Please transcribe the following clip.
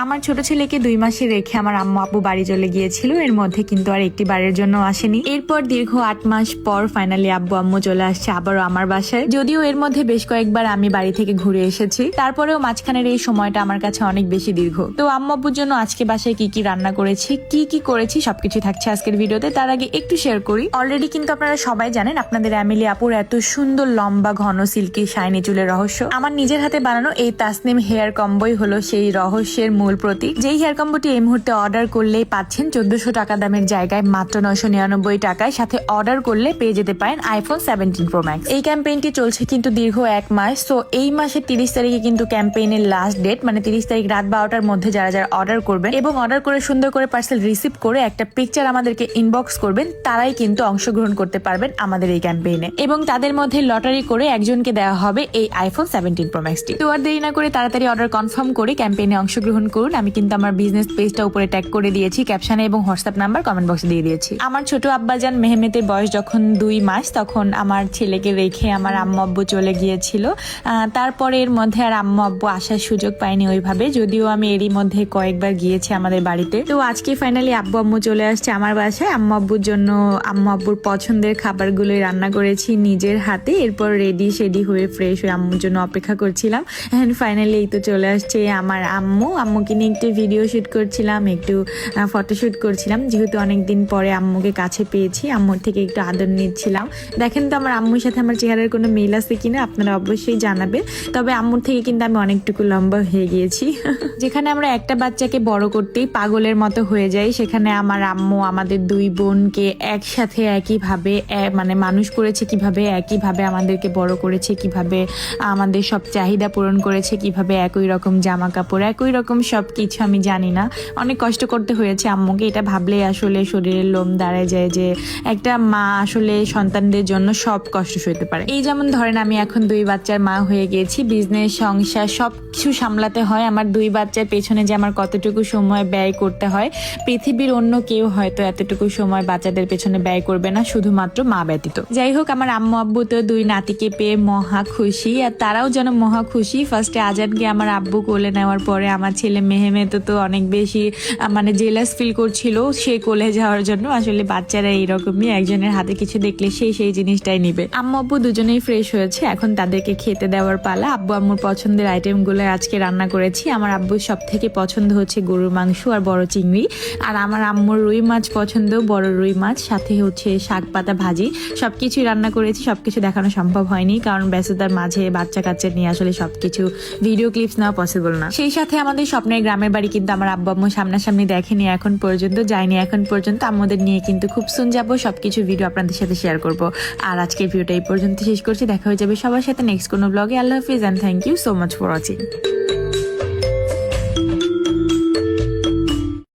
আমার ছোট ছেলেকে 2 মাসে রেখে আমার আম্মু আব্বু বাড়ি চলে গিয়েছিল। এর মধ্যে কিন্তু আর একটি বারের জন্য আসেনি। এরপর দীর্ঘ 8 মাস পর ফাইনালি আব্বু আম্মু চলে আসছে আবারও আমার বাসায়। যদিও এর মধ্যে বেশ কয়েকবার আমি বাড়ি থেকে ঘুরে এসেছি, তারপরেও মাঝখানের এই সময়টা আমার কাছে অনেক বেশি দীর্ঘ। তো আম্মু আব্বুর জন্য আজকে বাসায় কি কি রান্না করেছি, কি করেছি সবকিছু থাকছে আজকের ভিডিওতে। তার আগে একটু শেয়ার করি। অলরেডি কিন্তু আপনারা সবাই জানেন আপনাদের এমিলি আপুর এত সুন্দর লম্বা ঘন সিল্কি শাইনি চুলের রহস্য। আমার নিজের হাতে বানানো এই তাসনিম হেয়ার কম্বোই হলো সেই রহস্যের মূল প্রতীক। যেই হেয়ার কম্বোটি এই মুহূর্তে অর্ডার করলেই পাচ্ছেন 1400 টাকা দামের জায়গায় মাত্র 999 টাকায়। সাথে অর্ডার করলে পেয়ে যেতে পারেন iPhone 17 Pro Max। এই ক্যাম্পেইনটি চলছে কিন্তু দীর্ঘ 1 মাস। তো এই মাসের 30 তারিখে কিন্তু ক্যাম্পেইনের লাস্ট ডেট, মানে 30 তারিখ রাত 12টার মধ্যে যারা যারা অর্ডার করবেন এবং অর্ডার করে সুন্দর করে পার্সেল রিসিভ করে একটা পিকচার আমাদেরকে ইনবক্স করবেন, তারাই কিন্তু অংশগ্রহণ করতে পারবেন আমাদের এই ক্যাম্পেইনে। এবং তাদের মধ্যে লটারি করে একজনকে দেওয়া হবে এই iPhone 17 Pro Max টি। তো আর দেরি না করে তাড়াতাড়ি অর্ডার কনফার্ম করে ক্যাম্পেইনে অংশগ্রহণ করুন। আমি কিন্তু আমার বিজনেস পেজটা উপরে ট্যাগ করে দিয়েছি ক্যাপশনে এবং হোয়াটসঅ্যাপ নাম্বার কমেন্ট বক্সে দিয়ে দিয়েছি। আমার ছোট আব্বাজান মেহমেতের বয়স যখন 2 মাস, তখন আমার ছেলেকে রেখে আমার আম্মু আব্বু চলে গিয়েছিল। তারপরে এর মধ্যে আর আম্মু আব্বু আসার সুযোগ পাইনি ওইভাবে, যদিও আমি এরই মধ্যে কয়েকবার গিয়েছি আমাদের বাড়িতে। তো আজকে ফাইনালি আব্বু আম্মু চলে আসছে আমার বাসায়। আম্মু আব্বুর জন্য আম্মু আব্বুর পছন্দের খাবারগুলোই রান্না করেছি নিজের হাতে। এরপর রেডি হয়ে ফ্রেশ হয়ে আম্মুর জন্য অপেক্ষা করছিলাম। এন্ড ফাইনালি এই তো চলে আসছে আমার আম্মু। আম্মুকে নিয়ে একটু ভিডিও শুট করছিলাম, একটু ফটোশুট করছিলাম, যেহেতু অনেকদিন পরে আম্মুকে কাছে পেয়েছি। আম্মুর থেকে একটু আদর নিচ্ছিলাম। দেখেন তো আমার আম্মুর সাথে আমার চেহারার কোনো মিল আছে কিনা, আপনারা অবশ্যই জানাবেন। তবে আম্মুর থেকে কিন্তু আমি অনেকটুকু লম্বা হয়ে গিয়েছি। যেখানে আমরা একটা বাচ্চাকে বড় করতেই পাগলের মতো হয়ে যাই, সেখানে আমার আম্মু আমাদের 2 বোনকে একসাথে একইভাবে মানে মানুষ করেছে, কিভাবে একইভাবে আমাদেরকে বড় করেছে, কিভাবে আমাদের সব চাহিদা পূরণ করেছে, কিভাবে একই রকম জামা কাপড়, একই রকম সবকিছু আমি জানি না। অনেক কষ্ট করতে হয়েছে আম্মুকে। এটা ভাবলেই আসলে শরীরের লোম দাঁড়ায় যায় যে একটা মা আসলে সন্তানদের জন্য সব কষ্ট সইতে পারে। এই যেমন ধরেন আমি এখন 2 বাচ্চার মা হয়ে গিয়েছি, বিজনেস সংসার সবকিছু সামলাতে হয়। আমার 2 বাচ্চার পেছনে যে আমার কতটুকু সময় ব্যয় করতে হয়, পৃথিবীর অন্য কেউ হয়তো এতটুকু সময় বাচ্চাদের পেছনে ব্যয় করবে না, শুধুমাত্র মা ব্যতীত। যাই হোক, আমার আম্মু আব্বু তো 2 নাতিকে পেয়ে মহা খুশি, আর তারাও যেন মহা খুশি। ফার্স্টে আজানকে আমার আব্বু কোলে নেওয়ার পরে আমার ছেলে মেহমেদ তো অনেক বেশি মানে জেলাস ফিল করছিল সে কোলে যাওয়ার জন্য। আসলে বাচ্চারা এইরকমই, একজনের হাতে কিছু দেখলে সেই জিনিসটাই নিবে। আম্মু আব্বু দুজনেই ফ্রেশ হয়েছে, এখন তাদেরকে খেতে দেওয়ার পালা। আব্বু আম্মুর পছন্দের আইটেমগুলো আজকে রান্না করেছি। আমার আব্বুর সব থেকে পছন্দ হচ্ছে গরুর মাংস আর বড় চিংড়ি, আর আমার আম্মুর রুই মাছ পছন্দ, বড় রুই মাছ, সাথে হচ্ছে শাক পাতা ভাজি। সবকিছুই রান্না করেছি, সবকিছু দেখানো সম্ভব হয়নি কারণ ব্যস্ততার মাঝে বাচ্চা কাচ্চা নিয়ে আসলে সবকিছু ভিডিও ক্লিপস নেওয়া পসিবল না। সেই সাথে আমাদের স্বপ্নের গ্রামের বাড়ি কিন্তু আমার আব্বু আম্মু সামনাসামনি দেখেনি এখন পর্যন্ত, যায়নি এখন পর্যন্ত। আমাদের নিয়ে কিন্তু খুব সুন যাবো, সবকিছু ভিডিও আপনাদের সাথে শেয়ার করব। আর আজকের ভিডিওটা এই পর্যন্ত শেষ করছি, দেখা হয়ে যাবে সবার সাথে নেক্সট কোনো ব্লগে। আল্লাহ হাফিজ and thank you so much for watching.